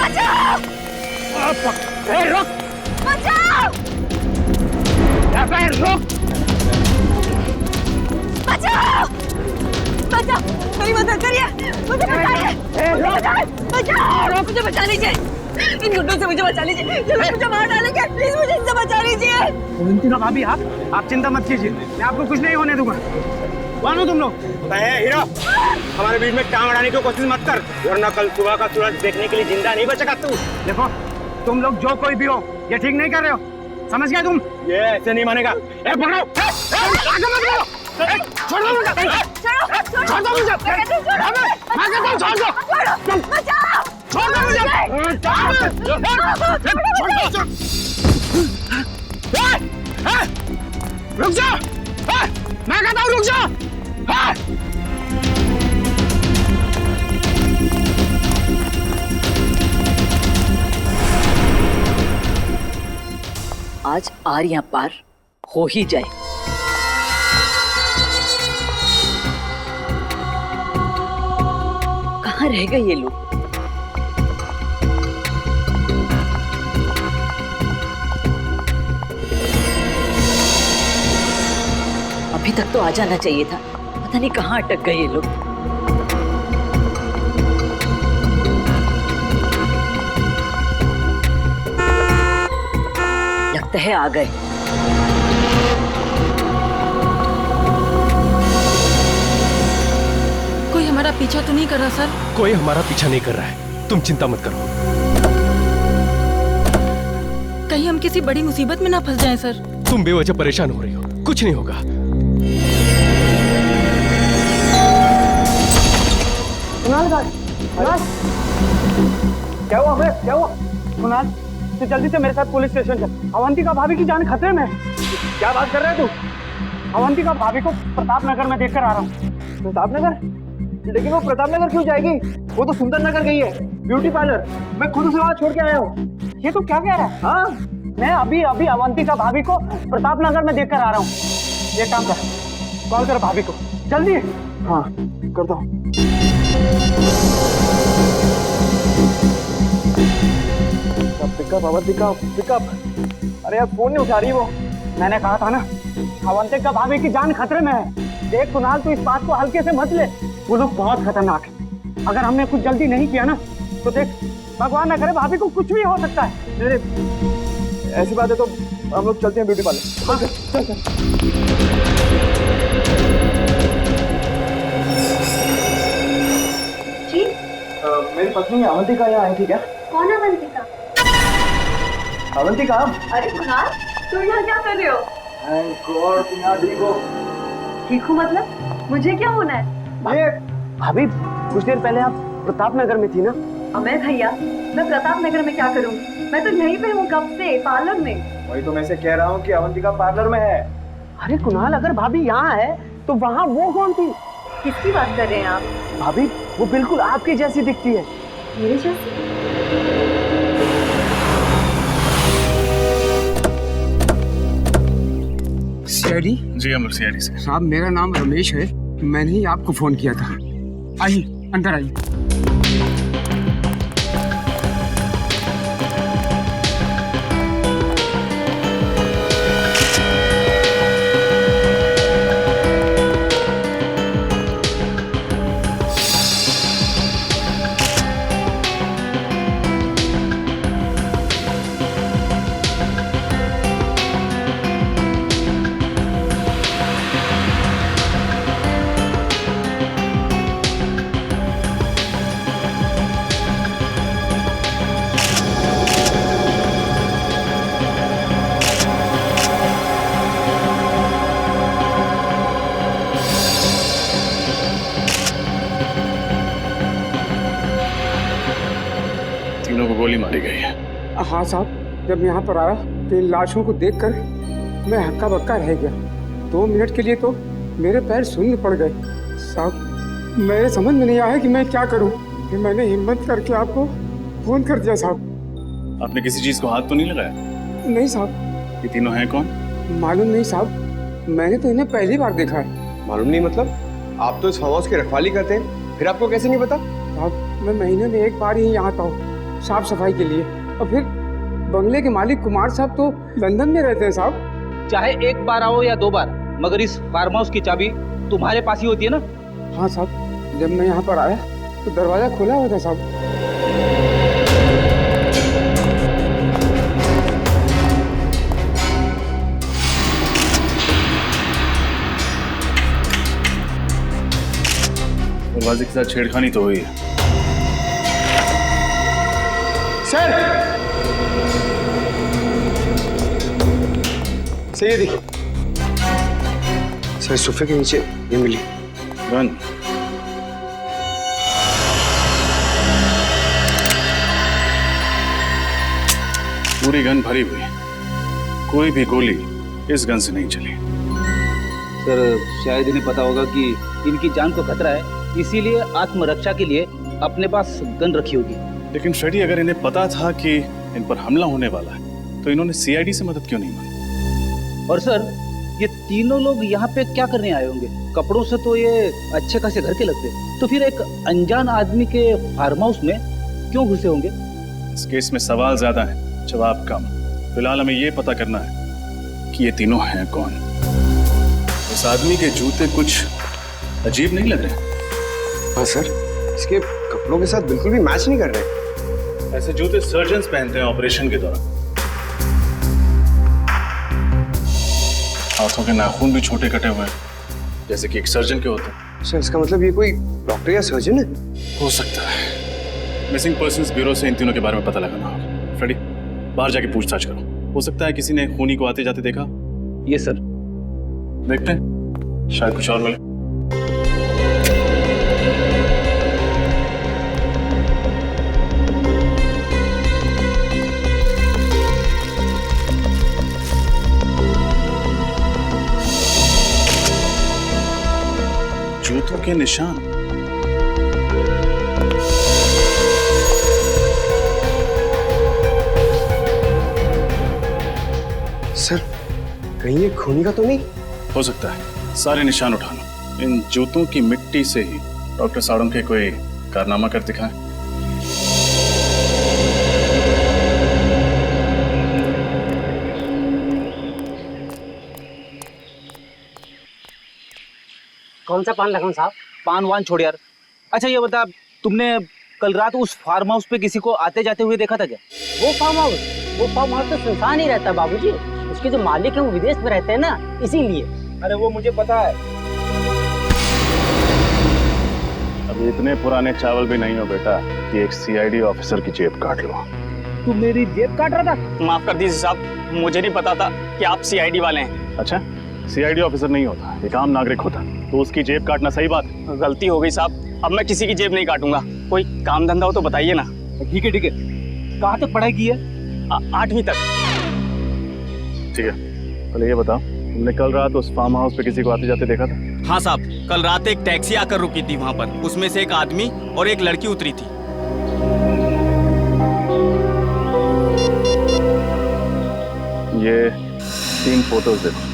बचाओ! रुक! बचाओ! रुक! बचाओ! बचाओ! मेरी मदद करिए, मुझे बचाइए, मुझे बचाइए, बचाओ! मुझे बचा लीजिए, इन गुंडों से मुझे बचा लीजिए, ये लोग मुझे मार डालेंगे, प्लीज मुझे इनसे बचा लीजिए। वंदना भाभी, आप चिंता मत कीजिए, मैं आपको कुछ नहीं होने दूंगा। कौन हो तुम लोग? हीरा, हमारे बीच में टांग अड़ाने की कोशिश मत कर, वरना कल सुबह का सूरज देखने के लिए जिंदा नहीं बचेगा तू। देखो, तुम लोग जो कोई भी हो, ये ठीक नहीं कर रहे हो, समझ गए तुम? ये ऐसे नहीं मानेगा। पकड़ो! आगे मत बढ़ो! छोड़ दो मुझे! छोड़ दो मुझे! मैं कहता हूँ छोड़ दो! बचाओ! छोड़ दो मुझे! छोड़ दो! रुक जा! मैं कहता हूँ रुक जा! आज आर या पार हो ही जाए। कहाँ रह गए ये लोग? अभी तक तो आ जाना चाहिए था, पता नहीं कहाँ अटक गए ये लोग। लगता है आ गए। कोई हमारा पीछा तो नहीं कर रहा सर? कोई हमारा पीछा नहीं कर रहा है, तुम चिंता मत करो। कहीं हम किसी बड़ी मुसीबत में ना फंस जाएं सर। तुम बेवजह परेशान हो रही हो, कुछ नहीं होगा। क्या हुआ बे? क्या हुआ? कुणाल, तू जल्दी से मेरे साथ पुलिस स्टेशन चल। अवंतिका भाभी की जान खतरे में है। क्या बात कर रहे है तू? अवंतिका भाभी को प्रताप नगर में देखकर आ रहा हूँ। प्रताप नगर? लेकिन वो प्रताप नगर क्यों जाएगी? वो तो सुंदर नगर गई है, ब्यूटी पार्लर। मैं खुद उसे वहाँ छोड़ के आया हूँ। ये तो क्या कह रहा है? हाँ, मैं अभी अभी अवंतिका भाभी को प्रताप नगर में देखकर आ रहा हूँ। ये काम कर, कॉल कर भाभी को जल्दी। हाँ, करता हूँ। Pickup Avantika, pickup. अरे यार, फोन नहीं उठा रही वो। मैंने कहा था ना, अवंतिका भाभी की जान खतरे में है। देख कुणाल, तू इस बात को हल्के से मत ले, वो लोग बहुत खतरनाक है। अगर हमने कुछ जल्दी नहीं किया ना, तो देख, भगवान ना करे, भाभी को कुछ भी हो सकता है। ऐसी बात है तो हम लोग चलते हैं ब्यूटी पार्लर। हाँ, चल चल। जी? मेरी पत्नी अवंतिका यहाँ आई थी क्या? कौन अवंतिका? अवंतिका? अरे कुणाल, तुम यहाँ क्या कर रहे हो? तुम यहाँ ठीक हो? ठीक हूँ मतलब? मुझे क्या होना है? ये भाभी, कुछ देर पहले आप प्रताप नगर में थी ना? अमय भैया, मैं प्रताप नगर में क्या करूँगी? मैं तो यहीं पे हूँ कब से, पार्लर में। वही तो मैं से कह रहा हूँ कि अवंतिका पार्लर में है। अरे कुणाल, अगर भाभी यहाँ है तो वहाँ वो कौन थी? किसकी बात कर रहे हैं आप? भाभी, वो बिल्कुल आपकी जैसी दिखती है। मेरे जैसी? सीआईडी? जी, हम लोग सीआईडी से। साहब, मेरा नाम रमेश है, मैंने ही आपको फोन किया था। आइए, अंदर आइए। तीनों को गोली मारी गई है। हाँ साहब, जब यहाँ पर आया तो इन लाशों को देखकर मैं हक्का बक्का रह गया। 2 मिनट के लिए तो मेरे पैर शून्य पड़ गए। साहब, मेरे समझ में नहीं आया कि मैं क्या करूं। फिर मैंने हिम्मत करके आपको फोन कर दिया साहब। आपने किसी चीज को हाथ तो नहीं लगाया? नहीं साहब। ये तीनों हैं कौन? मालूम नहीं साहब, मैंने तो इन्हें पहली बार देखा है। मालूम नहीं मतलब? आप तो इस फार्म हाउस की रखवाली करते हैं, फिर आपको कैसे नहीं पता? साहब, मैं महीने में 1 बार ही यहाँ आता हूँ। साफ सफाई के लिए। और फिर बंगले के मालिक कुमार साहब तो लंदन में रहते हैं साहब। चाहे एक बार आओ या 2 बार, मगर इस फार्म हाउस की चाबी तुम्हारे पास ही होती है ना। हाँ साहब, जब मैं यहाँ पर आया तो दरवाजा खुला हुआ था साहब। दरवाजे के साथ छेड़खानी तो हुई है। सर ये देखिए सर, सोफे के नीचे ये मिली गन। पूरी गन भरी हुई, कोई भी गोली इस गन से नहीं चली। सर शायद इन्हें पता होगा कि इनकी जान को खतरा है, इसीलिए आत्मरक्षा के लिए अपने पास गन रखी होगी। लेकिन फ्रेडी, अगर इन्हें पता था कि इन पर हमला होने वाला है तो इन्होंने सीआईडी से मदद क्यों नहीं मांगी? और सर ये तीनों लोग यहाँ पे क्या करने आए होंगे? कपड़ों से तो ये अच्छे खासे घर के लगते, तो फिर एक अनजान आदमी के फार्म हाउस में क्यों घुसे होंगे? इस केस में सवाल ज्यादा है, जवाब कम। फिलहाल हमें ये पता करना है कि ये तीनों हैं कौन। इस आदमी के जूते कुछ अजीब नहीं लग रहे? हाँ सर, इसके कपड़ों के साथ बिल्कुल भी मैच नहीं कर रहे। ऐसे जूते सर्जन्स पहनते हैं ऑपरेशन के दौरान। हाथों के नाखून भी छोटे कटे हुए हैं, जैसे कि एक सर्जन के होते हैं। सर इसका मतलब ये कोई डॉक्टर या सर्जन है? हो सकता है। मिसिंग पर्सन्स ब्यूरो से इन तीनों के बारे में पता लगाना होगा। फ्रेडी, बाहर जाके पूछताछ करो। हो सकता है किसी ने खूनी को आते जाते देखा। ये सर देखते हैं, शायद कुछ और मिले। जूतों के निशान। सर कहीं ये खूनी का तो नहीं? हो सकता है। सारे निशान उठा लो। इन जूतों की मिट्टी से ही डॉक्टर साळुंखे कोई कारनामा कर दिखाए। कौन सा पान लगाऊं साहब? पान वान छोड़ यार। अच्छा ये बता, तुमने कल रात उस फार्म हाउस पे किसी को आते जाते हुए देखा था क्या? वो फार्म हाउस तो सुनसान ही रहता बाबूजी। उसके जो मालिक है वो विदेश में रहते हैं ना, इसीलिए। अरे वो मुझे पता है। अब इतने पुराने चावल भी नहीं हो बेटा कि एक सीआईडी ऑफिसर की जेब काट लो। तू मेरी जेब काट रहा था? माफ कर दीजिए साहब, मुझे नहीं पता था कि आप सीआईडी वाले हैं। अच्छा, सीआईडी ऑफिसर नहीं होता, एक आम नागरिक होता, तो उसकी जेब काटना सही बात है? गलती हो गई साहब, अब मैं किसी की जेब नहीं काटूंगा। कोई काम धंधा हो तो बताइए ना। ठीक है ठीक है। कहाँ तक पढ़ाई की है? 8वीं तक। ठीक है, पहले ये बताओ, तुमने कल रात उस फार्म हाउस पे किसी को आते जाते देखा था? हाँ साहब, कल रात एक टैक्सी आकर रुकी थी वहाँ पर। उसमें से एक आदमी और एक लड़की उतरी थी। ये 3 फोटोज देखो,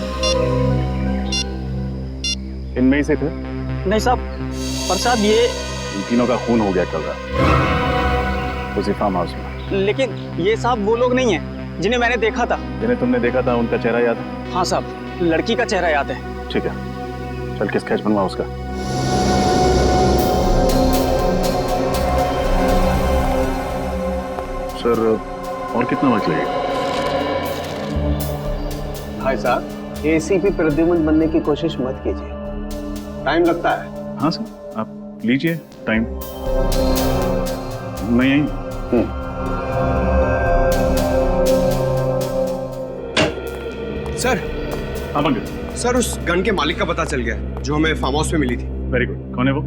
इनमें ही से थे? नहीं साहब, पर साहब ये इन तीनों का खून हो गया कल रात उसी फार्म हाउस में। लेकिन ये साहब वो लोग नहीं है जिन्हें मैंने देखा था। जिन्हें तुमने देखा था उनका चेहरा याद है? हाँ साहब, लड़की का चेहरा याद है। ठीक है, चल के स्केच बनवा उसका। सर और कितना वक्त लगेगा? भाई साहब, एसीपी प्रद्युमन बनने की कोशिश मत कीजिए, टाइम लगता है। हाँ सर, आप लीजिए टाइम। मैं यहीं। सर। हाँ पंकज। सर उस गन के मालिक का पता चल गया जो हमें फार्म हाउस में मिली थी। Very good. कौन है वो?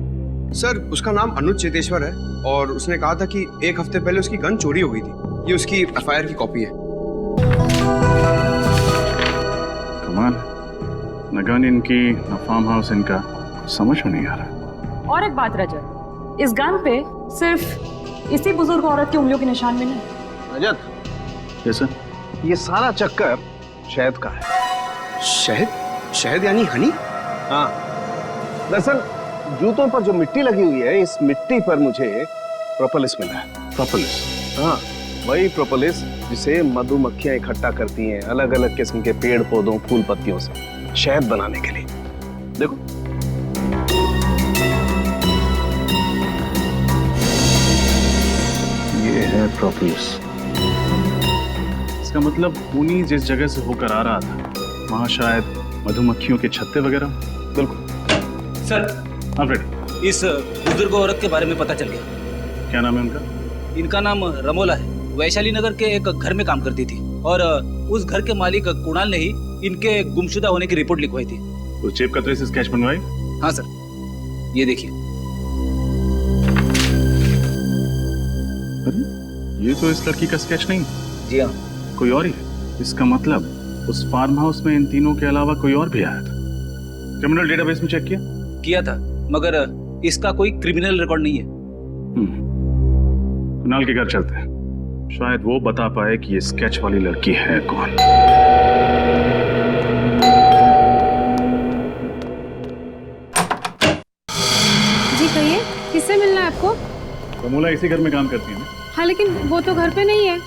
सर उसका नाम अनुज चेतेश्वर है और उसने कहा था कि 1 हफ्ते पहले उसकी गन चोरी हो गई थी। ये उसकी एफआईआर की कॉपी है। कमाल, न गन इनकी न फार्म हाउस इनका, समझ में नहीं आ रहा। और एक बात रजत, इस गन पे सिर्फ इसी बुजुर्ग औरत की उंगलियों के निशान भी नहीं। रजत, जैसे ये सारा चक्कर शहद का है। शहद? शहद यानी हनी? हाँ, दरअसल जूतों पर जो मिट्टी लगी हुई है, इस मिट्टी पर मुझे प्रोपोलिस मिला है। प्रोपोलिस? हाँ, वही प्रोपोलिस जिसे मधुमक्खियां इकट्ठा करती हैं अलग अलग किस्म के पेड़ पौधों फूल पत्तियों से शहद बनाने के लिए। देखो, ये है प्रोपोलिस। इसका मतलब खूनी जिस जगह से होकर आ रहा था वहां शायद मधुमक्खियों के छत्ते वगैरह। बिल्कुल सर, हाँ फ्रेड, इस बुजुर्ग औरत के बारे में पता चल गया। क्या नाम है उनका? इनका नाम रमोला है। वैशाली नगर के एक घर में काम करती थी और उस घर के मालिक कुणाल ने ही इनके गुमशुदा होने की रिपोर्ट लिखवाई थी। तो जेब कतरे से स्केच बनवाई? हाँ सर, ये देखिए। अरे ये तो इस लड़की का स्केच नहीं, जी हाँ, कोई और ही है। इसका मतलब उस फार्म हाउस में इन तीनों के अलावा कोई और भी आया था। क्रिमिनल डेटाबेस में चेक किया था, मगर इसका कोई क्रिमिनल रिकॉर्ड नहीं है। कुणाल के घर चलते हैं, शायद वो बता पाए कि ये स्केच वाली लड़की है कौन। जी कहिए, किससे मिलना है आपको? रमोला इसी घर में काम करती है ना? हाँ, लेकिन वो तो घर पे नहीं है।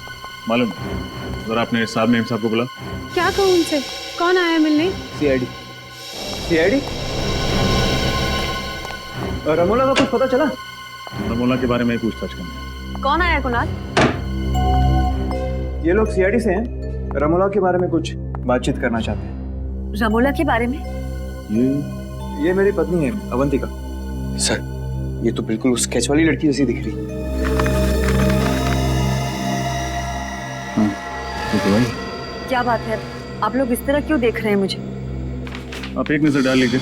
मालूम, जरा आपने साहब मेम साहब को बुला। क्या कहूँ उनसे? कौन आया मिलने? सीआईडी। सीआईडी? रमोला का कुछ पता चला? रमोला के बारे में पूछताछ करनी। कौन आया कुणाल? ये लोग सीआईडी से हैं, रमोला के बारे में कुछ बातचीत करना चाहते हैं। रमोला के बारे में? ये मेरी पत्नी है अवंतिका। सर, ये तो बिल्कुल उस स्केच वाली लड़की जैसी दिख रही। क्या बात है, आप लोग इस तरह क्यों देख रहे हैं मुझे? आप एक नजर डाल लीजिए,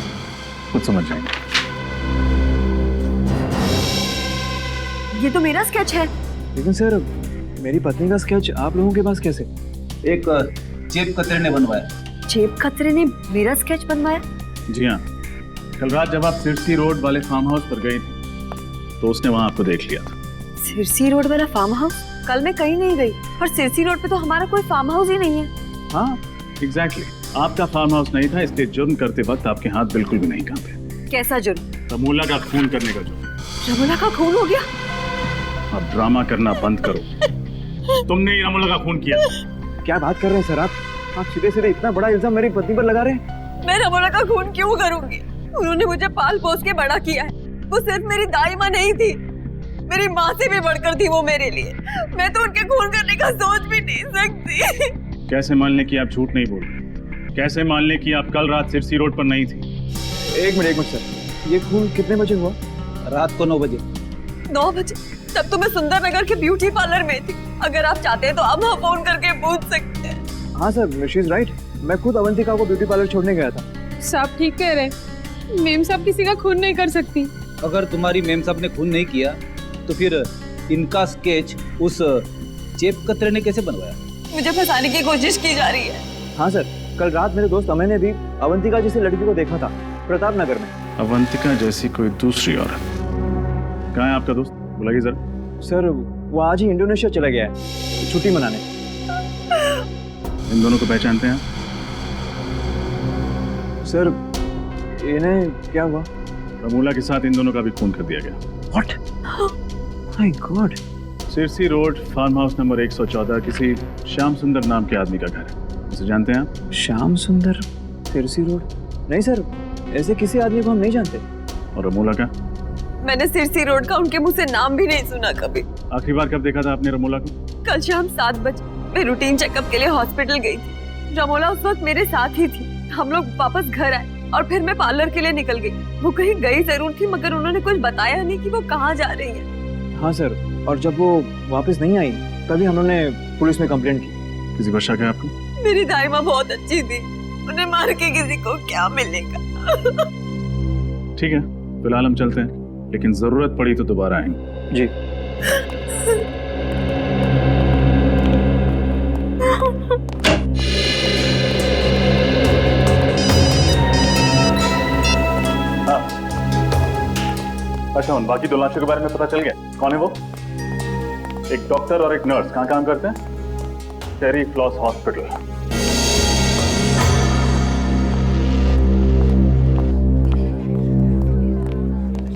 खुद समझ जाएंगे। ये तो मेरा स्केच है। लेकिन सर, मेरी पत्नी का स्केच आप लोगों के पास कैसे? एक जेब कतरे ने बनवाया। जेब कतरे ने मेरा स्केच बनवाया? जी हाँ, कल रात जब आप सिरसी रोड वाले फार्म हाउस पर गई थी तो उसने वहां आपको देख लिया था। सिरसी रोड वाला फार्म हाउस? कल मैं कहीं नहीं गई, पर सिरसी रोड पे तो हमारा कोई फार्म हाउस ही नहीं है। हाँ एग्जैक्टली, आपका फार्म हाउस नहीं था, इसलिए जुर्म करते वक्त आपके हाथ बिल्कुल भी नहीं कांपे। कैसा जुर्म? रमोला का खून करने का जुर्म। रमोला का खून हो गया? अब ड्रामा करना बंद करो। तुमने ही रमोला का खून किया। क्या बात कर रहे हैं सर आप सीधे सीधे इतना बड़ा इल्जाम मेरी पत्नी पर लगा रहे हैं। मैं रमोला का खून क्यों करूंगी? उन्होंने मुझे पाल पोस के बड़ा किया है। वो सिर्फ मेरी दाई माँ नहीं थी, मेरी माँ से भी बढ़कर थी वो मेरे लिए। मैं तो उनके खून करने का सोच भी नहीं सकती। कैसे मान लें कि आप झूठ नहीं बोल रहे? कैसे मान लें कि आप कल रात सिरसी रोड पर नहीं थी? एक मिनट सर, ये खून कितने बजे हुआ? रात को 9 बजे। 9 बजे? तब तो मैं सुंदर नगर के ब्यूटी पार्लर में थी। अगर आप चाहते हैं तो आप वहाँ फोन करके पूछ सकते हैं। हाँ सर, शी इज राइट। मैं खुद अवंतिका को ब्यूटी पार्लर छोड़ने गया था। साहब ठीक कह रहे, मेम साहब किसी का खून नहीं कर सकती। अगर तुम्हारी मेम साहब ने खून नहीं किया तो फिर इनका स्केच उस जेब कतरे ने कैसे बनवाया? मुझे फंसाने की कोशिश की जा रही है। हाँ सर, कल रात मेरे दोस्त अमय ने भी अवंतिका जैसी लड़की को देखा था प्रताप नगर में। अवंतिका जैसी कोई दूसरी औरत? कहाँ है आपका दोस्त? बुलाइए जरा। सर, वो आज ही इंडोनेशिया चला गया है छुट्टी मनाने। इन दोनों को पहचानते हैं? सर, इन्हें क्या हुआ? रमोला के साथ इन दोनों का भी खून कर दिया गया। What? My God! Sirsi road farm house number 114 किसी श्याम सुंदर नाम के आदमी का घर है। उसे जानते हैं आप? श्याम सुंदर, सिरसी रोड? नहीं सर, ऐसे किसी आदमी को हम नहीं जानते। और रमोला का? मैंने सिरसी रोड का उनके मुंह से नाम भी नहीं सुना कभी। आखिरी बार कब देखा था आपने रमोला को? कल शाम 7 बजे मैं रूटीन चेकअप के लिए हॉस्पिटल गई थी। रमोला उस वक्त मेरे साथ ही थी। हम लोग वापस घर आए और फिर मैं पार्लर के लिए निकल गई। वो कहीं गई जरूर थी, मगर उन्होंने कुछ बताया नहीं कि वो कहाँ जा रही है। हाँ सर, और जब वो वापस नहीं आई तभी हम लोगों ने पुलिस में कंप्लेंट की। किसी पर शक है आपको? मेरी दाई माँ बहुत अच्छी थी, उन्हें मार के किसी को क्या मिलेगा। ठीक है, फिलहाल हम चलते हैं, लेकिन जरूरत पड़ी तो दोबारा आएंगे। जी। अच्छा, उन बाकी 2 लाशों के बारे में पता चल गया? कौन है वो? एक डॉक्टर और एक नर्स। कहाँ काम करते हैं? Cherry floss hospital.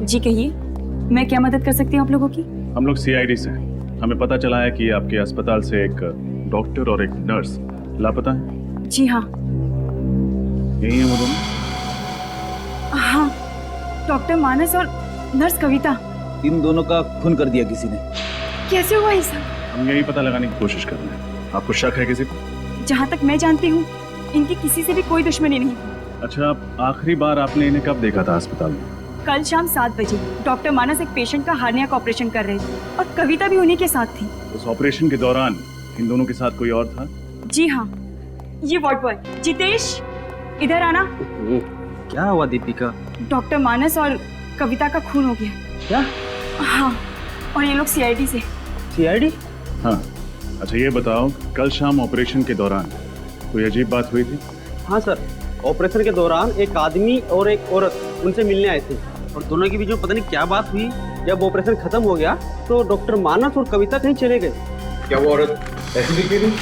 जी कहिए, मैं क्या मदद कर सकती हूँ आप लोगों की? हम लोग सीआईडी से हैं। हमें पता चला है कि आपके अस्पताल से एक डॉक्टर और एक नर्स लापता है। जी हाँ। यही है वो दोनों? हाँ, डॉक्टर मानस और नर्स कविता। इन दोनों का खून कर दिया किसी ने। कैसे हुआ ये सब? हम यही पता लगाने की कोशिश कर रहे हैं। आपको शक है किसी को? जहाँ तक मैं जानती हूँ इनकी किसी से भी कोई दुश्मनी नहीं। अच्छा, आखिरी बार आपने इन्हें कब देखा था अस्पताल में? कल शाम 7 बजे डॉक्टर मानस एक पेशेंट का हार्निया का ऑपरेशन कर रहे थे और कविता भी उन्हीं के साथ थी। उस ऑपरेशन के दौरान इन दोनों के साथ कोई और था? जी हाँ, ये वार्ड बॉय जितेश, इधर आना। क्या हुआ दीपिका? डॉक्टर मानस और कविता का खून हो गया। क्या? हाँ, और ये लोग सीआईडी से। सीआईडी? हाँ। अच्छा ये बताओ, कल शाम ऑपरेशन के दौरान कोई अजीब बात हुई थी? हाँ सर, ऑपरेशन के दौरान एक आदमी और एक औरत उनसे मिलने आए थे और दोनों के बीच में पता नहीं क्या बात हुई। जब ऑपरेशन खत्म हो गया तो डॉक्टर मानस और कविता कहीं चले गए। क्या वो औरत ऐसी दिखी थी?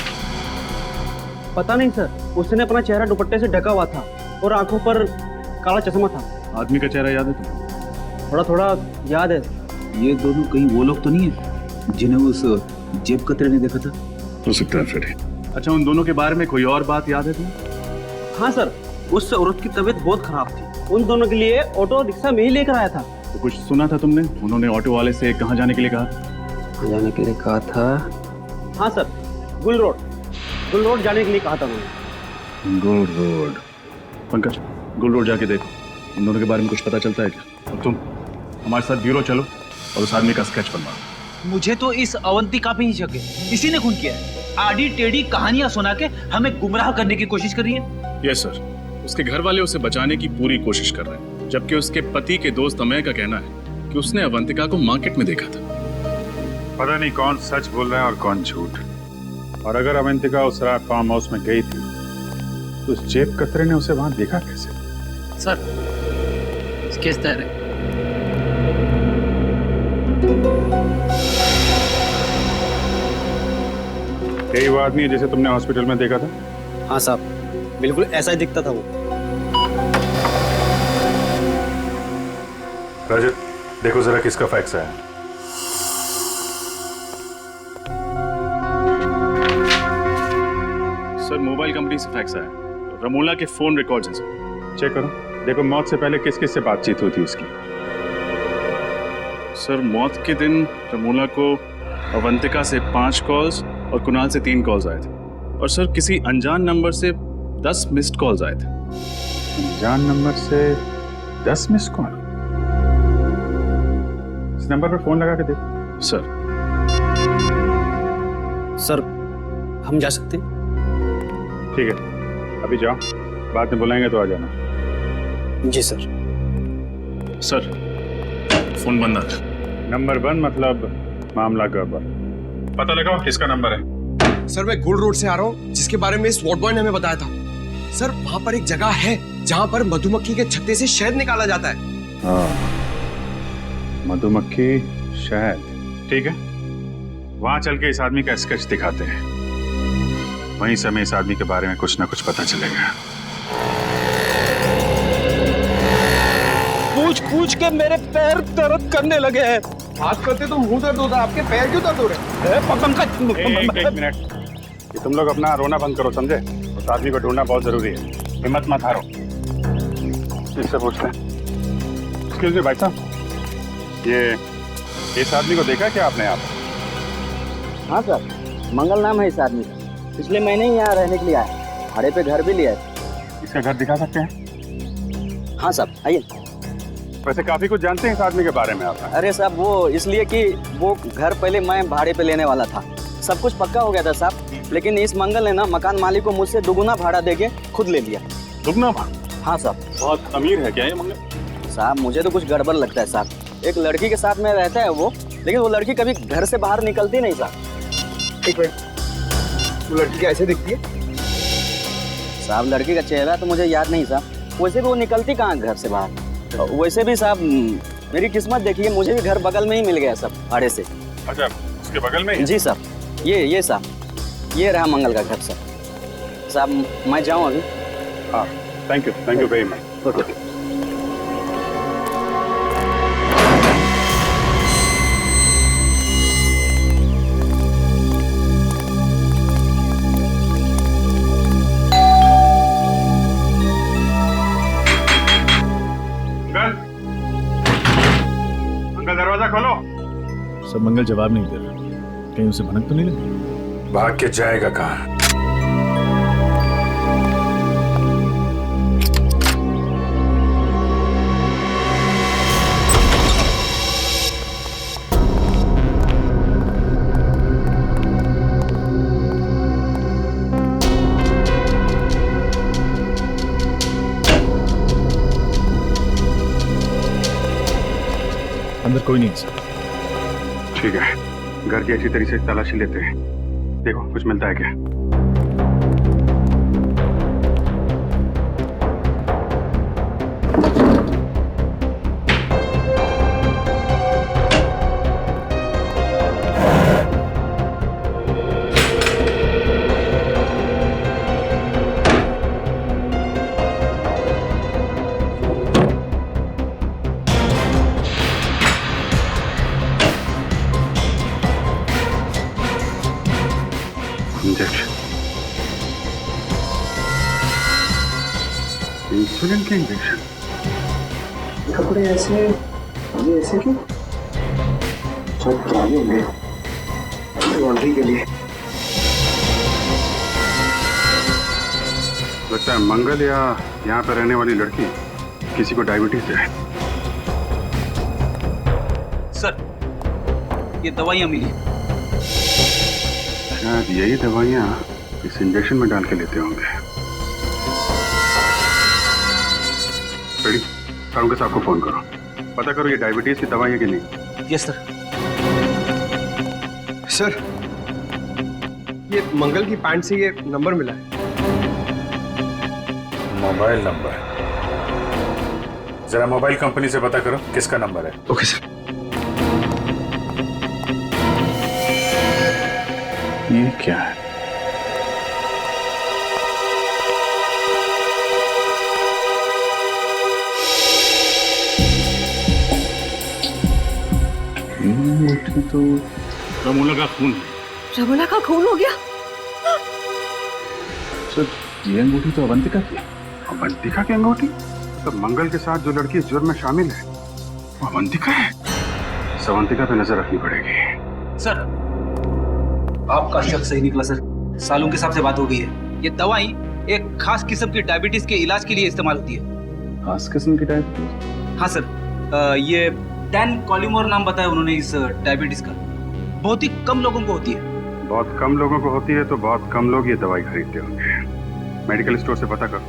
पता नहीं सर, उसने अपना चेहरा दुपट्टे से ढका हुआ था और आंखों पर काला चश्मा था। आदमी का चेहरा याद है तुम्हें? थोड़ा थोड़ा याद है। ये दोनों कहीं वो लोग तो नहीं है जिन्हें उस जेब कतरे ने देखा था? हो सकता है फिर। अच्छा, उन दोनों के बारे में कोई और बात याद है तुम्हें? हाँ सर, उस औरत की तबीयत बहुत खराब थी। उन दोनों के लिए ऑटो रिक्शा में ही लेकर आया था। तो कुछ सुना था तुमने? उन्होंने ऑटो वाले से कहाँ जाने के लिए कहा? जाने के लिए कहा था? हाँ सर, गुल रोड जाने के लिए कहा था उन्होंने। गुल रोड। पंकज, गुल रोड जाके देखो, इन दोनों के बारे में कुछ पता चलता है क्या? और तुम हमारे साथ ब्यूरो चलो और उस आदमी का स्केच बनवाओ। मुझे तो इस अवंतिका पे ही शक है। इसी ने खून किया है। आड़ी टेढ़ी कहानियां सुना के हमें गुमराह करने की कोशिश कर रही है। यस सर, उसके घर वाले उसे बचाने की पूरी कोशिश कर रहे हैं, जबकि उसके पति के दोस्त अमय का कहना है कि उसने अवंतिका को मार्केट में देखा था। पता नहीं कौन सच बोल रहा है और कौन झूठ। और अगर अवंतिका उस रात फार्म हाउस में गई थी तो उस जेब कतरे ने उसे वहां देखा कैसे? सर, स्केच तैयार है। यही वो आदमी है जिसे तुमने हॉस्पिटल में देखा था? हाँ साहब, बिल्कुल ऐसा ही दिखता था वो। रजत, देखो जरा किसका फैक्स है। सर, मोबाइल कंपनी से फैक्स आया, रमोला के फोन रिकॉर्ड्स हैं सर। चेक करो, देखो मौत से पहले किस किस से बातचीत हुई थी उसकी। सर, मौत के दिन रमोला को अवंतिका से 5 कॉल्स और कुणाल से 3 कॉल्स आए थे। और सर, किसी अनजान नंबर से 10 मिस्ड कॉल्स आए थे। अनजान नंबर से 10 मिस कॉल? इस नंबर पर फोन लगा के देखो। सर, हम जा सकते हैं? ठीक है, अभी जाओ, बाद में बुलाएंगे तो आ जाना। जी सर। सर, फोन बंद आ था। नंबर बंद मतलब मामला गड़बड़। पता लगाओ किसका नंबर है। सर, मैं गुल रोड से आ रहा हूँ, जिसके बारे में इस वार्ड बॉय ने हमें बताया था। सर, वहाँ पर एक जगह है जहाँ पर मधुमक्खी के छत्ते से शहद निकाला जाता है। हाँ, मधुमक्खी शहद, ठीक है। वहां चल के इस आदमी का स्केच दिखाते हैं। वहीं से हमें इस आदमी के बारे में कुछ ना कुछ पता चलेगा। पूछ के मेरे पैर दर्द करने लगे हैं। बात करते तो मुंह दर्द होता है, आपके पैर क्यों दर्द हो रहे हैं? एक मिनट, ये तुम लोग अपना रोना बंद करो, समझे? उस आदमी को ढूंढना बहुत जरूरी है। हिम्मत मत हारो। इससे पूछते हैं। एक्सक्यूज मी भाई साहब, ये इस आदमी को देखा क्या आपने? आप? हाँ सर, मंगल नाम है इस आदमी का। पिछले महीने ही यहाँ रहने के लिए आया, भाड़े पे घर भी लिया है। इसका घर दिखा सकते हैं? हाँ साहब, आइए। वैसे काफी कुछ जानते हैं इस आदमी के बारे में आप? अरे साहब, वो इसलिए कि वो घर पहले मैं भाड़े पे लेने वाला था। सब कुछ पक्का हो गया था साहब, लेकिन इस मंगल ने ना मकान मालिक को मुझसे दुगुना भाड़ा देके खुद ले लिया। दुगुना भाड़ा? हाँ साहब। बहुत अमीर है क्या ये मंगल? साहब, मुझे तो कुछ गड़बड़ लगता है साहब। एक लड़की के साथ में रहता है वो, लेकिन वो लड़की कभी घर से बाहर निकलती नहीं साहब। एक मिनट, वो लड़की कैसे दिखती है? साहब, लड़की का चेहरा तो मुझे याद नहीं साहब। वैसे भी वो निकलती कहाँ घर से बाहर। वैसे भी साहब, मेरी किस्मत देखिए, मुझे भी घर बगल में ही मिल गया सब भाड़े से। अच्छा, उसके बगल में ही? जी साहब, ये साहब, ये रहा मंगल का घर साहब। मैं जाऊँ अभी? हाँ, thank you very much. Okay. Mangal जवाब नहीं दे रहा, कहीं उसे भनक तो नहीं लगी? भाग के जाएगा कहाँ? अंदर कोई नहीं है सर। ठीक है, घर की अच्छी तरीके से तलाशी लेते हैं। देखो कुछ मिलता है क्या? इंसुलिन के इंजेक्शन। कपड़े ऐसे, ये ऐसे क्यों? सब पुराने होंगे, लॉन्ड्री के लिए। लगता है मंगल या यहाँ पर रहने वाली लड़की किसी को डायबिटीज है। सर, ये दवाइयाँ मिली। शायद यही दवाइयाँ इस इंजेक्शन में डाल के लेते होंगे। रेडी, सारुण के साहब को फोन करो, पता करो ये डायबिटीज की दवाई है कि नहीं। Yes sir. सर, ये मंगल की पैंट से ये नंबर मिला है। Mobile number? जरा मोबाइल कंपनी से पता करो किसका नंबर है। Okay sir. ये क्या है? तो रमोला का खून है। रमोला का खून हो गया? सर, ये अंगूठी तो अवंतिका की है। अवंतिका की अंगूठी? तो मंगल के साथ जो लड़की इस जुर्म में शामिल है वो अवंतिका है। अवंतिका पे नजर रखनी पड़ेगी। सर, आपका शक सही निकला सर। सालू के साहब से बात हो गई है। ये दवाई एक खास किस्म की डायबिटीज के इलाज के लिए इस्तेमाल होती है। खास किस्म की डायबिटीज? हाँ सर, ये डैन कॉलिमोर नाम बताया उन्होंने इस डायबिटीज का। बहुत ही कम लोगों को होती है। बहुत कम लोगों को होती है तो बहुत कम लोग ये दवाई खरीदते होंगे। मेडिकल स्टोर से पता करो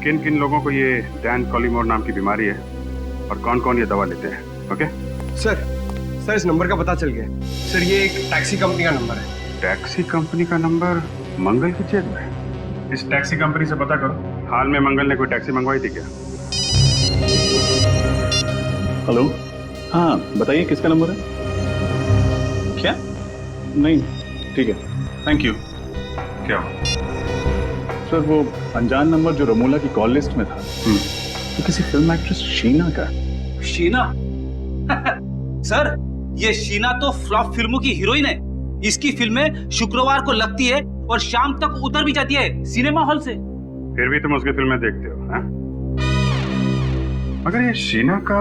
किन किन लोगों को ये डैन कॉलिमोर नाम की बीमारी है और कौन कौन ये दवा लेते हैं। ओके सर, इस नंबर का पता चल गया। सर, ये एक टैक्सी कंपनी का नंबर है। टैक्सी कंपनी का नंबर मंगल की जेब में? इस टैक्सी कंपनी से पता करो हाल में मंगल ने कोई टैक्सी मंगवाई थी क्या? हेलो, हाँ बताइए किसका नंबर है? क्या? नहीं, ठीक है, थैंक यू। क्या हुआ? सर, वो अनजान नंबर जो रमोला की कॉल लिस्ट में था तो किसी फिल्म एक्ट्रेस शीना का। शीना? सर, ये शीना तो फ्लॉप फिल्मों की हीरोइन है। इसकी फिल्में शुक्रवार को लगती है और शाम तक उतर भी जाती है सिनेमा हॉल से। फिर भी तुम उसकी फिल्में देखते हो, हाँ? मगर ये शीना का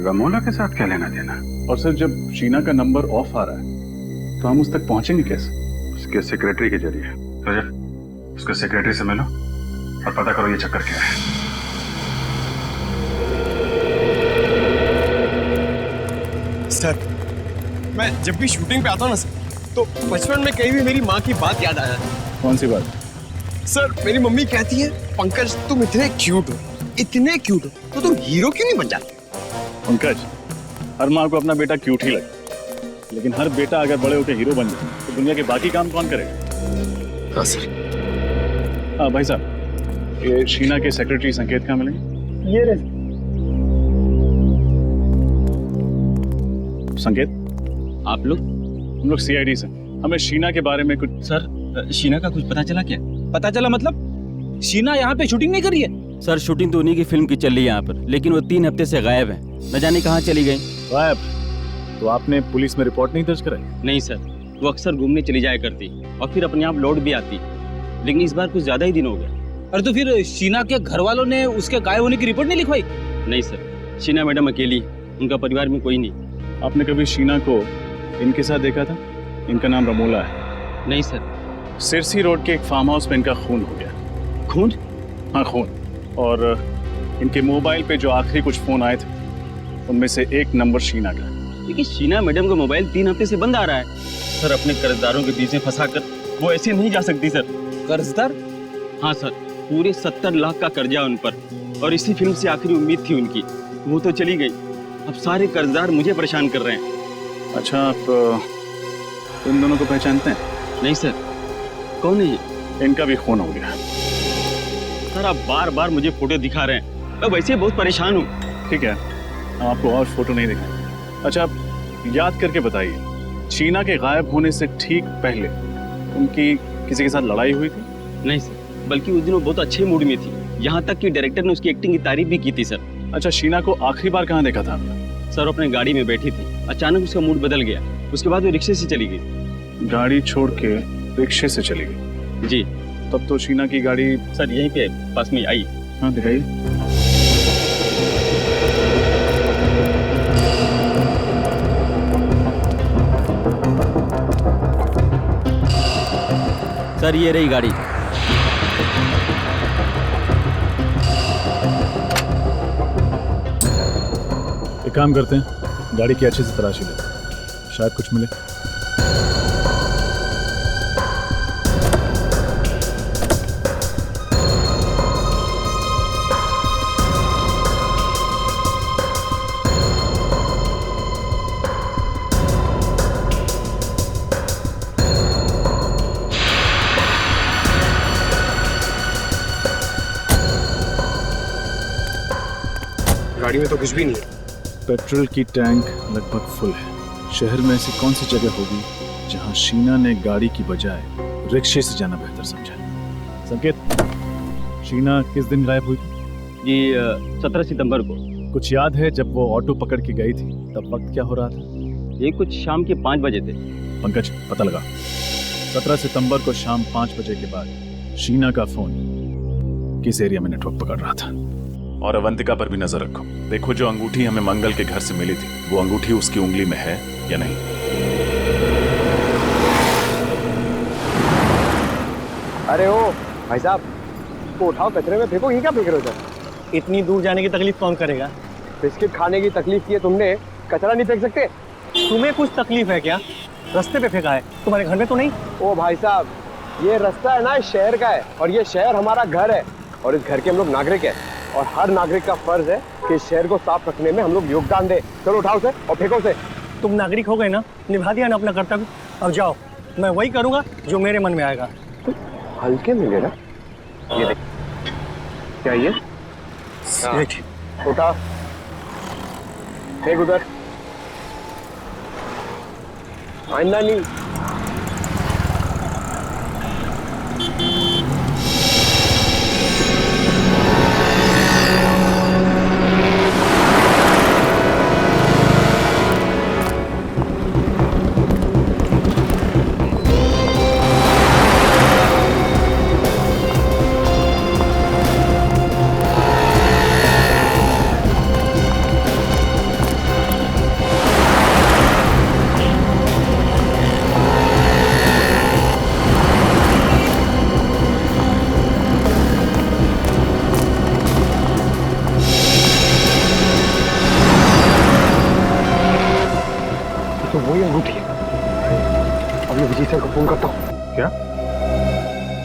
रमोला के साथ क्या लेना देना? और सर, जब शीना का नंबर ऑफ आ रहा है तो हम उस तक पहुंचेंगे कैसे? उसके सेक्रेटरी के जरिए। रजत, उसके सेक्रेटरी से मिलो और पता करो ये चक्कर क्या है। सर, मैं जब भी शूटिंग पे आता हूँ ना सर, तो बचपन में कहीं भी मेरी माँ की बात याद आ जाती है। कौन सी बात? सर, मेरी मम्मी कहती है, पंकज तुम इतने क्यूट हो, इतने क्यूट हो, तो तुम हीरो क्यों नहीं बन जाते? पंकज, हर माँ को अपना बेटा क्यूट ही लगता है, लेकिन हर बेटा अगर बड़े होकर हीरो बन जाए तो दुनिया के बाकी काम कौन करेगा? हाँ सर। हाँ भाई साहब, ये शीना के सेक्रेटरी संकेत कहाँ मिलेंगे? ये रहे। संकेत, आप लोग? हम लोग सीआईडी से। हमें शीना के बारे में कुछ। सर, शीना का कुछ पता चला क्या? पता चला मतलब? शीना यहाँ पे शूटिंग नहीं कर रही है? सर, शूटिंग तो उन्हीं की फिल्म की चल रही है यहाँ पर, लेकिन वो 3 हफ्ते से गायब है। न जाने कहाँ चली गई। गायब? तो आपने पुलिस में रिपोर्ट नहीं दर्ज कराई? नहीं सर, वो अक्सर घूमने चली जाया करती और फिर अपने आप लौट भी आती, लेकिन इस बार कुछ ज्यादा ही दिन हो गया। अरे तो फिर शीना के घर वालों ने उसके गायब होने की रिपोर्ट नहीं लिखवाई? नहीं सर, शीना मैडम अकेली, उनका परिवार में कोई नहीं। आपने कभी शीना को इनके साथ देखा था? इनका नाम रमोला है। नहीं सर। सिरसी रोड के एक फार्म हाउस में इनका खून हो गया। खून? हाँ खून। और इनके मोबाइल पे जो आखिरी कुछ फोन आए थे उनमें से एक नंबर शीना का। लेकिन शीना मैडम का मोबाइल 3 हफ्ते से बंद आ रहा है सर। अपने कर्जदारों के बीच में फंसाकर वो ऐसे नहीं जा सकती सर। कर्जदार? हाँ सर, पूरे 70 लाख का कर्जा उन पर, और इसी फिल्म से आखिरी उम्मीद थी उनकी, वो तो चली गई। अब सारे कर्जदार मुझे परेशान कर रहे हैं। अच्छा, आप इन दोनों को पहचानते हैं? नहीं सर। कौन है ये? इनका भी खून हो गया सर। आप बार बार मुझे फोटो दिखा रहे हैं, मैं वैसे बहुत परेशान हूँ। ठीक है, हम आपको और फोटो नहीं दिखाएंगे। अच्छा, आप याद करके बताइए, शीना के गायब होने से ठीक पहले उनकी किसी के साथ लड़ाई हुई थी? नहीं सर, बल्कि उस दिन वो बहुत अच्छे मूड में थी, यहाँ तक कि डायरेक्टर ने उसकी एक्टिंग की तारीफ भी की थी सर। अच्छा, शीना को आखिरी बार कहाँ देखा था आपने? सर, अपने गाड़ी में बैठी थी, अचानक उसका मूड बदल गया, उसके बाद वो रिक्शे से चली गई। गाड़ी छोड़ के रिक्शे से चली गई? जी। तब तो शीना की गाड़ी सर यहीं पे पास में आई। हाँ, दिखाइए। सर ये रही गाड़ी। एक काम करते हैं, गाड़ी की अच्छे से तलाशी लेते हैं, शायद कुछ मिले। गाड़ी में तो कुछ भी नहीं है। पेट्रोल की टैंक लगभग फुल है। शहर में ऐसी कौन सी जगह होगी जहां शीना ने गाड़ी की बजाय रिक्शे से जाना बेहतर समझा? संकेत, शीना किस दिन गायब हुई थी? जी 17 सितंबर को। कुछ याद है जब वो ऑटो पकड़ के गई थी तब वक्त क्या हो रहा था? ये कुछ शाम के 5 बजे थे। पंकज, पता लगा। 17 सितंबर को शाम 5 बजे के बाद शीना का फोन किस एरिया में नेटवर्क पकड़ रहा था? और अवंतिका पर भी नजर रखो। देखो, जो अंगूठी हमें मंगल के घर से मिली थी वो अंगूठी उसकी उंगली में है या नहीं। अरे ओ भाई साहब, को उठाओ, कचरे में फेंको। ये क्या फेंक रहे हो? इतनी दूर जाने की तकलीफ कौन करेगा? बिस्किट खाने की तकलीफ की है तुमने, कचरा नहीं फेंक सकते? तुम्हें कुछ तकलीफ है क्या? रास्ते पे फेंका है, तुम्हारे घर में तो नहीं? ओ भाई साहब, ये रास्ता है ना, इस शहर का है, और ये शहर हमारा घर है, और इस घर के हम लोग नागरिक हैं, और हर नागरिक का फर्ज है कि इस शहर को साफ रखने में हम लोग योगदान दें। चलो उठाओ से और फेंको से। तुम नागरिक हो गए ना, निभा दिया ना अपना कर्तव्य। अब जाओ, मैं वही करूंगा जो मेरे मन में आएगा। हल्के में ले ना, ये देख, क्या ये? उठा, फेंक उधर, आइंदा नहीं। तो वही अंगूठी है। अब मैं विजय सर को फोन करता हूँ। क्या?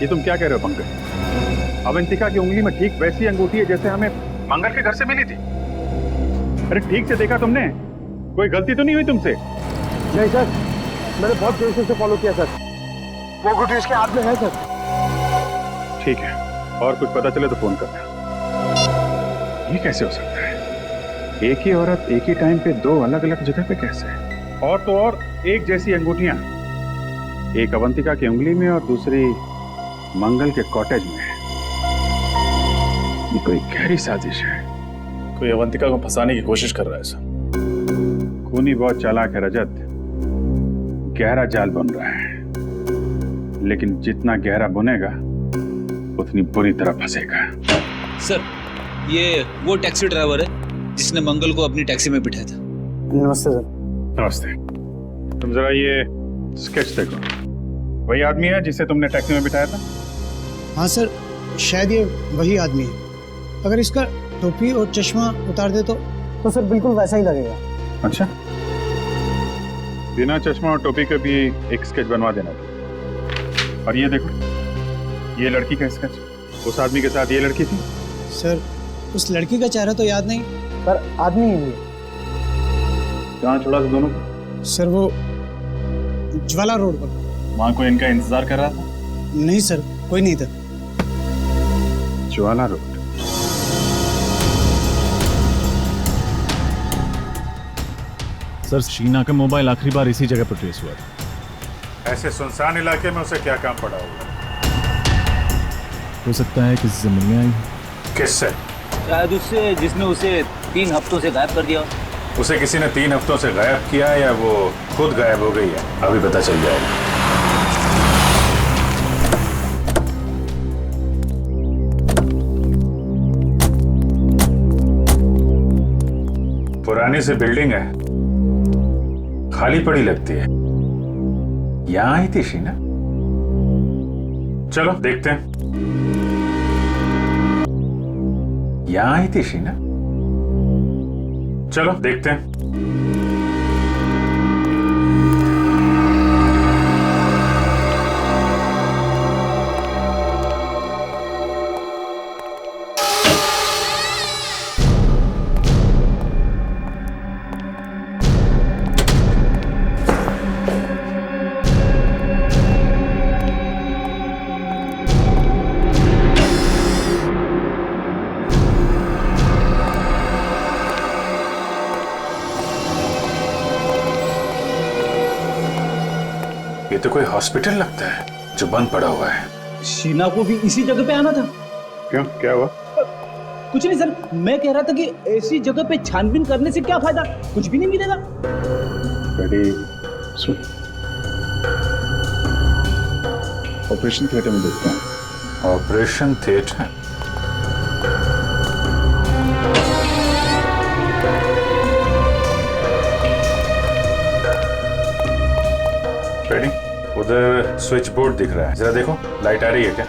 ये तुम क्या कह रहे हो पंकज? अवंतिका की उंगली में ठीक वैसी अंगूठी है जैसे हमें मंगल के घर से मिली थी। अरे ठीक से देखा तुमने? कोई गलती तो नहीं हुई तुमसे? नहीं सर, मैंने बहुत देर से फॉलो किया सर। वो अंगूठी उसके हाथ में है सर। ठीक है, और कुछ पता चले तो फोन करना। ये कैसे हो सकता है? एक ही औरत एक ही टाइम पे दो अलग अलग जगह पे कैसे? और तो और एक जैसी अंगूठियां, एक अवंतिका की उंगली में और दूसरी मंगल के कॉटेज में। ये कोई गहरी साजिश है। कोई अवंतिका को फंसाने की कोशिश कर रहा है सर। खूनी बहुत चालाक है रजत, गहरा जाल बन रहा है, लेकिन जितना गहरा बुनेगा उतनी बुरी तरह फंसेगा। सर, ये वो टैक्सी ड्राइवर है जिसने मंगल को अपनी टैक्सी में बिठाया था। नमस्ते सर। नमस्ते। तुम जरा ये स्केच देखो, वही आदमी है जिसे तुमने टैक्सी में बिठाया था? हाँ सर, शायद ये वही आदमी है। अगर इसका टोपी और चश्मा उतार दे तो सर बिल्कुल वैसा ही लगेगा। अच्छा, बिना चश्मा और टोपी के भी एक स्केच बनवा देना था। और ये देखो, ये लड़की का स्केच, उस आदमी के साथ ये लड़की थी। सर उस लड़की का चेहरा तो याद नहीं, पर आदमी ही है। कहाँ छोड़ा था दोनों को? सर वो ज्वाला रोड पर। वहाँ कोई इनका इंतजार कर रहा था? नहीं सर, कोई नहीं था। ज्वाला रोड। सर शीना का मोबाइल आखिरी बार इसी जगह पर ट्रेस हुआ था। ऐसे सुनसान इलाके में उसे क्या काम पड़ा होगा? हो सकता है किसी से मिलने आई। किससे? शायद उससे जिसने उसे 3 हफ्तों से गायब कर दिया। उसे किसी ने 3 हफ्तों से गायब किया या वो खुद गायब हो गई है, अभी पता चल जाएगा। पुरानी सी बिल्डिंग है, खाली पड़ी लगती है। यहां आई थी शीना? चलो देखते हैं। यहां आई थी शीना? चलो देखते हैं। ये तो कोई हॉस्पिटल लगता है जो बंद पड़ा हुआ है। शीना को भी इसी जगह पे आना था। क्यों, क्या हुआ? कुछ नहीं सर, मैं कह रहा था कि ऐसी जगह पे छानबीन करने से क्या फायदा, कुछ भी नहीं मिलेगा। ऑपरेशन थिएटर में देखता हूँ। Operation theatre? रेडी? उधर स्विच बोर्ड दिख रहा है, जरा देखो लाइट आ रही है क्या?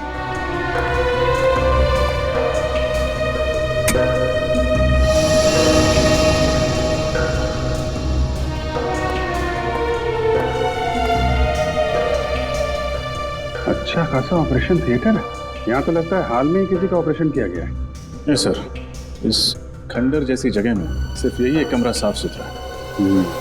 अच्छा खासा ऑपरेशन थिएटर है। यहाँ तो लगता है हाल में ही किसी का ऑपरेशन किया गया है। नहीं सर, इस खंडर जैसी जगह में सिर्फ यही एक कमरा साफ सुथरा है।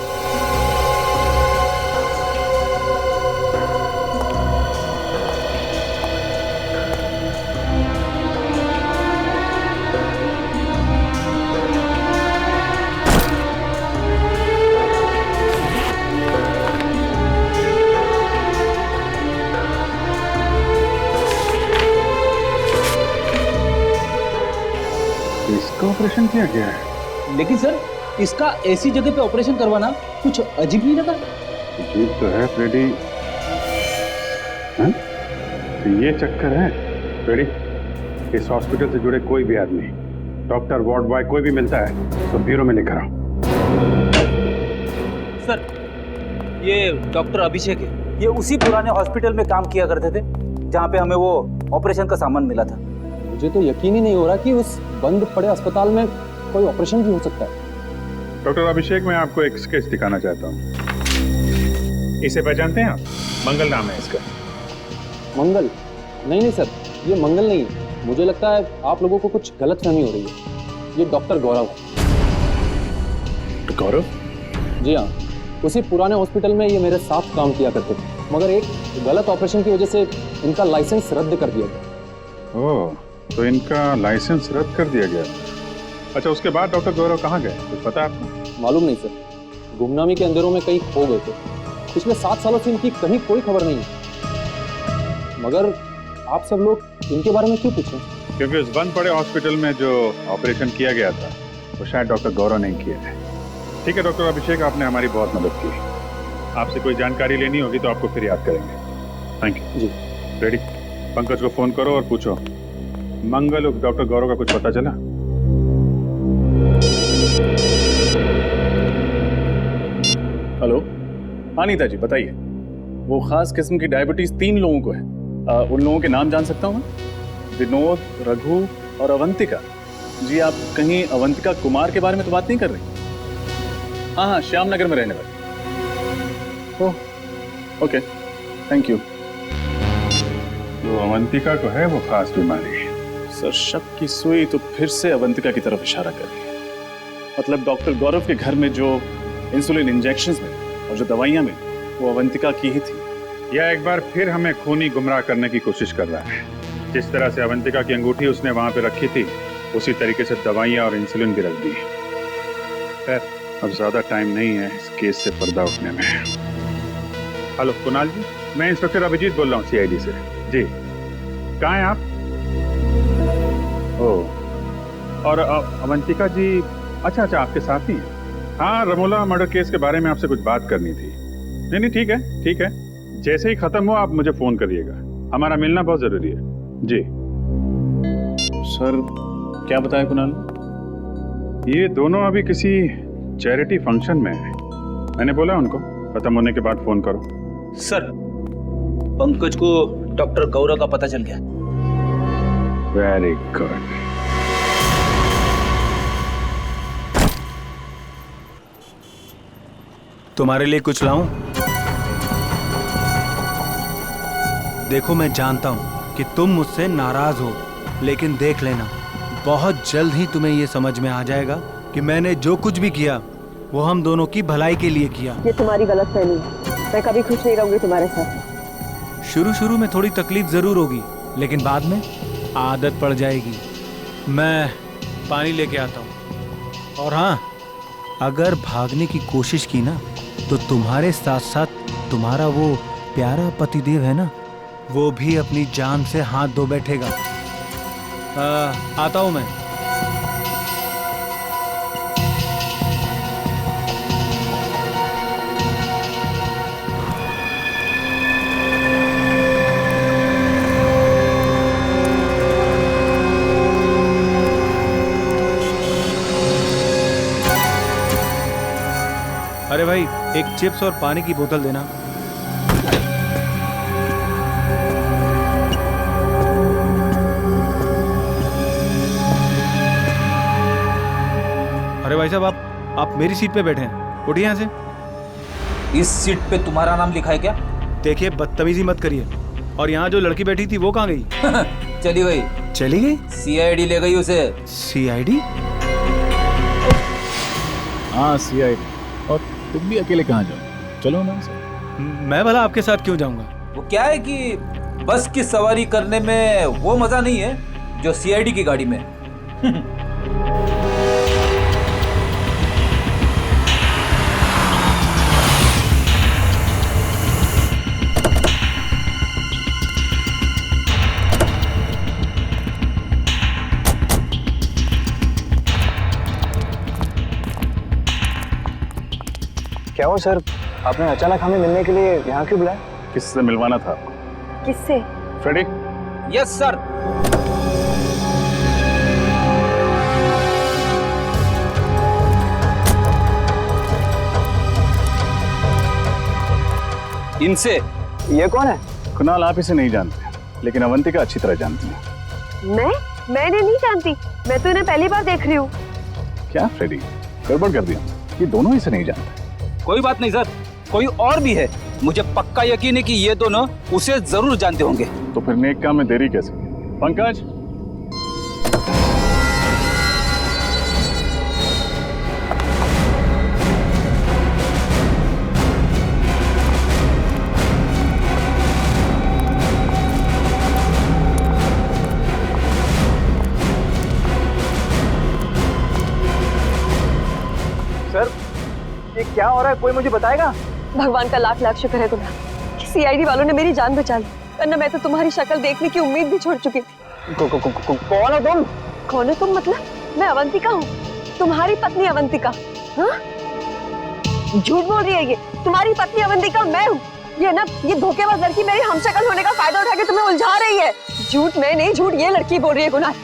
इसका ऑपरेशन किया गया है? लेकिन सर इसका ऐसी जगह पे ऑपरेशन करवाना कुछ अजीब नहीं लगा? अजीब तो है फ्रेडी। हाँ? तो ये चक्कर है फ्रेडी, इस हॉस्पिटल से जुड़े कोई भी आदमी, डॉक्टर, वार्ड बॉय, कोई भी मिलता है तो ब्यूरो में लेकर आओ। सर ये डॉक्टर अभिषेक है, ये उसी पुराने हॉस्पिटल में काम किया करते थे जहाँ पे हमें वो ऑपरेशन का सामान मिला था। मुझे तो यकीन ही नहीं हो रहा कि उस बंद पड़े अस्पताल में कोई ऑपरेशन भी हो सकता है। डॉक्टर अभिषेक, मैं आपको एक स्केच दिखाना चाहता हूँ। इसे पहचानते हैं आप? मंगल नाम है इसका। मंगल? नहीं सर, ये मंगल नहीं है। मुझे लगता है आप लोगों को कुछ गलतफहमी हो रही है। ये डॉक्टर गौरव है। गौरव? जी हाँ, उसी पुराने हॉस्पिटल में ये मेरे साथ काम किया करते थे, मगर एक गलत ऑपरेशन की वजह से इनका लाइसेंस रद्द कर दिया गया। ओह, तो इनका लाइसेंस रद्द कर दिया गया। अच्छा, उसके बाद डॉक्टर गौरव कहाँ गए, कुछ पता है आपको? मालूम नहीं सर, गुमनामी के अंधेरों में कहीं खो गए थे। पिछले 7 सालों से इनकी कहीं कोई खबर नहीं है। मगर आप सब लोग इनके बारे में क्यों पूछें? क्योंकि उस बंद पड़े हॉस्पिटल में जो ऑपरेशन किया गया था वो शायद डॉक्टर गौरव नहीं किए थे। ठीक है डॉक्टर अभिषेक, आपने हमारी बहुत मदद की। आपसे कोई जानकारी लेनी होगी तो आपको फिर याद करेंगे। Thank you ji. Ready? Pankaj को फोन करो और पूछो मंगल उस डॉक्टर गौरव का कुछ पता चला? हेलो, अनीता जी बताइए, वो खास किस्म की डायबिटीज 3 लोगों को है, उन लोगों के नाम जान सकता हूँ मैं? विनोद, रघु और अवंतिका। जी आप कहीं अवंतिका कुमार के बारे में तो बात नहीं कर रही? हाँ, श्याम नगर में रहने वाली। Oh okay, thank you. तो अवंतिका को है वो खास बीमारी? सर शक की सुई तो फिर से अवंतिका की तरफ इशारा कर रही है। मतलब डॉक्टर गौरव के घर में जो इंसुलिन इंजेक्शंस मिले और जो दवाइयां मिली वो अवंतिका की ही थी। यह एक बार फिर हमें खूनी गुमराह करने की कोशिश कर रहा है। जिस तरह से अवंतिका की अंगूठी उसने वहां पे रखी थी, उसी तरीके से दवाइयां और इंसुलिन भी रख दी। खैर, अब ज्यादा टाइम नहीं है इस केस से पर्दा उठने में। हेलो कुणाल जी, मैं इंस्पेक्टर अभिजीत बोल रहा हूँ CID से। जी, कहाँ हैं आप? ओह, और अवंतिका जी, अच्छा आपके साथ ही हैं। हाँ, रमोला मर्डर केस के बारे में आपसे कुछ बात करनी थी। नहीं ठीक है, ठीक है, जैसे ही खत्म हो आप मुझे फोन करिएगा, हमारा मिलना बहुत जरूरी है। जी सर, क्या बताया कुणाल? ये दोनों अभी किसी चैरिटी फंक्शन में है। मैंने बोला उनको खत्म होने के बाद फोन करो। सर, पंकज को डॉक्टर गौरव का पता चल गया। Very good. तुम्हारे लिए कुछ लाऊं? देखो, मैं जानता हूं कि तुम मुझसे नाराज हो, लेकिन देख लेना, बहुत जल्द ही तुम्हें यह समझ में आ जाएगा कि मैंने जो कुछ भी किया वो हम दोनों की भलाई के लिए किया। ये तुम्हारी गलतफहमी है। मैं कभी खुश नहीं रहूंगी तुम्हारे साथ। शुरू में थोड़ी तकलीफ जरूर होगी, लेकिन बाद में आदत पड़ जाएगी। मैं पानी लेके आता हूँ। और हाँ, अगर भागने की कोशिश की ना, तो तुम्हारे साथ साथ तुम्हारा वो प्यारा पतिदेव है ना, वो भी अपनी जान से हाथ धो बैठेगा। आता हूँ मैं। अरे भाई, एक चिप्स और पानी की बोतल देना। अरे भाई साहब, आप मेरी सीट पे बैठे हैं, उठिए यहाँ से। इस सीट पे तुम्हारा नाम लिखा है क्या? देखिए, बदतमीजी मत करिए। और यहाँ जो लड़की बैठी थी वो कहाँ गई? चली गई। चली गई? CID ले गई उसे। CID? हाँ, CID। और तुम भी अकेले कहाँ जाओ? चलो ना सर। मैं भला आपके साथ क्यों जाऊंगा? वो क्या है कि बस की सवारी करने में वो मजा नहीं है जो CID की गाड़ी में। क्या हो सर, आपने अचानक हमें मिलने के लिए यहाँ क्यों बुलाया? किससे मिलवाना था आपको? किससे? फ्रेडी? Yes sir. इनसे। ये कौन है? कुणाल, आप इसे नहीं जानते, लेकिन अवंतिका अच्छी तरह जानती है। मैंने नहीं जानती। मैं तो इन्हें पहली बार देख रही हूँ। क्या फ्रेडी, गड़बड़ कर दिया? ये दोनों इसे नहीं जानते। कोई बात नहीं सर, कोई और भी है। मुझे पक्का यकीन है कि ये दोनों उसे जरूर जानते होंगे। तो फिर नेक काम में देरी कैसे? पंकज, सर, ये क्या हो रहा है, कोई मुझे बताएगा? भगवान का लाख लाख शुक्र है तुम्हें कि CID वालों ने मेरी जान बचा ली, वरना मैं तो तुम्हारी शक्ल देखने की उम्मीद भी छोड़ चुकी थी। कौन हो तुम? कौन हो तुम मतलब? मैं अवंतिका हूँ, तुम्हारी पत्नी अवंतिका। हाँ, झूठ बोल रही है ये। तुम्हारी पत्नी अवंतिका मैं हूँ। ये ना, ये धोखेबाज लड़की मेरी हमशक्ल होने का फायदा उठा के तुम्हें उलझा रही है। झूठ मैं नहीं, झूठ ये लड़की बोल रही है। गुनाह,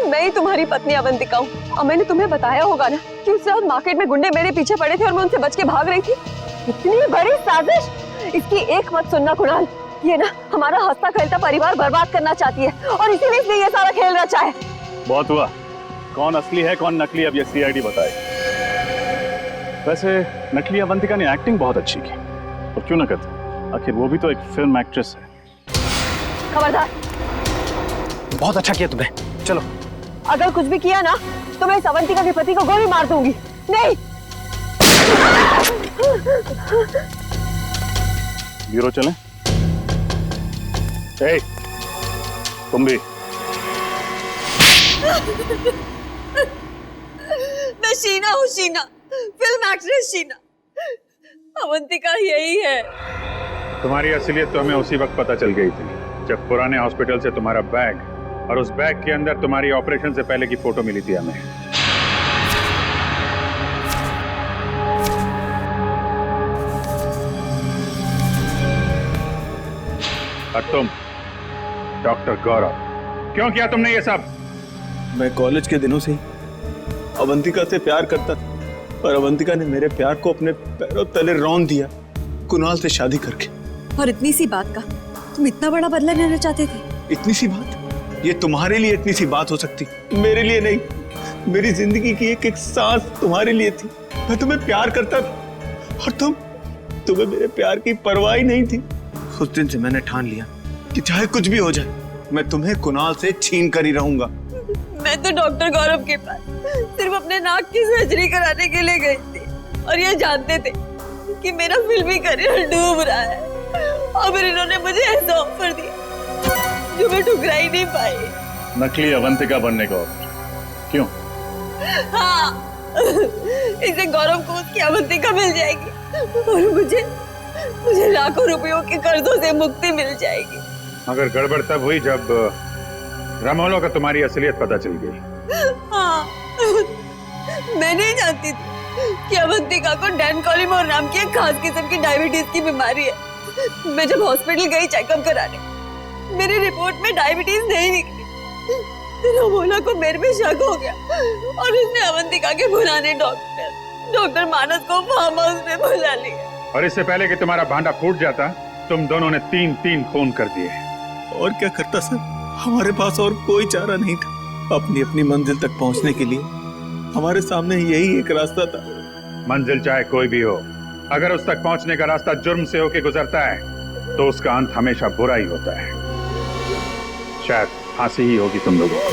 मैं ही तुम्हारी पत्नी अवंतिका हूँ। और मैंने तुम्हें बताया होगा ना कि उस रात मार्केट में गुंडे मेरे पीछे पड़े थे और मैं उनसे बच के भाग रही थी। इतनी बड़ी साजिश, इसकी एक मत सुनना कुणाल। ये ना हमारा हंसता खेलता परिवार बर्बाद करना चाहती है और इसीलिए इसने ये सारा खेल रचा है। बहुत हुआ, कौन असली है कौन नकली अब ये सीआईडी बताए। वैसे नकली अवंतिका ने एक्टिंग बहुत अच्छी की, और क्यों ना करती, आखिर वो भी तो एक फिल्म एक्ट्रेस है। खबरदार, बहुत अच्छा किया तुमने, चलो। अगर कुछ भी किया ना तो मैं इस अवंतिका के पति को गोली मार दूंगी। नहीं। ब्यूरो चलें? ए, तुम भी। मैं शीना हूँ, शीना, फिल्म एक्ट्रेस शीना। अवंतिका यही है। तुम्हारी असलियत तो हमें उसी वक्त पता चल गई थी जब पुराने हॉस्पिटल से तुम्हारा बैग और उस बैग के अंदर तुम्हारी ऑपरेशन से पहले की फोटो मिली थी हमें। और तुम डॉक्टर गौरव, क्यों किया तुमने ये सब? मैं कॉलेज के दिनों से ही अवंतिका से प्यार करता था, और अवंतिका ने मेरे प्यार को अपने पैरों तले रौंद दिया कुणाल से शादी करके। और इतनी सी बात का तुम इतना बड़ा बदला लेना चाहते थे? इतनी सी बात? ये तुम्हारे लिए इतनी सी बात हो सकती, मेरे लिए नहीं। मेरी जिंदगी की एक एक सांस तुम्हारे लिए थी। मैं तुम्हें प्यार करता था और तुम्हें मेरे प्यार की परवाह ही नहीं थी। उस दिन से मैंने ठान लिया कि चाहे कुछ भी हो जाए, मैं तुम्हें कुणाल से छीन कर ही रहूंगा। मैं तो डॉक्टर गौरव के पास सिर्फ अपने नाक की सर्जरी कराने के लिए गई थी, और ये जानते थे कि मेरा फिल्मी करियर डूब रहा है, और फिर इन्होंने मुझे ऐसा ऑफर दिया जो मैं ठुकरा ही नहीं पाई। नकली अवंतिका बनने का ऑफर? क्यों? हाँ, इसे गौरव को उसकी अवंतिका मिल जाएगी और मुझे लाखों रुपयों के कर्जों से मुक्ति मिल जाएगी। मगर गड़बड़ तब हुई जब रामोलो का तुम्हारी असलियत पता चल गई। हाँ, मैं नहीं जानती थी कि अवंतिका को डैन कॉलिमोर नाम की एक खास किस्म की डायबिटीज की बीमारी है। मैं जब हॉस्पिटल गई चेकअप कराने, मेरी रिपोर्ट में डायबिटीज नहीं निकली। रामोला को मेरे पे शक हो गया और उसने अवंतिका के पुराने डॉक्टर मानस को फार्म हाउस में बुला लिया। और इससे पहले कि तुम्हारा भांडा फूट जाता, तुम दोनों ने 3 खून कर दिए। और क्या करता सर, हमारे पास और कोई चारा नहीं था। अपनी अपनी मंजिल तक पहुंचने के लिए हमारे सामने यही एक रास्ता था। मंजिल चाहे कोई भी हो, अगर उस तक पहुंचने का रास्ता जुर्म से होकर गुजरता है तो उसका अंत हमेशा बुरा ही होता है। शायद फांसी ही होगी तुम लोगों को।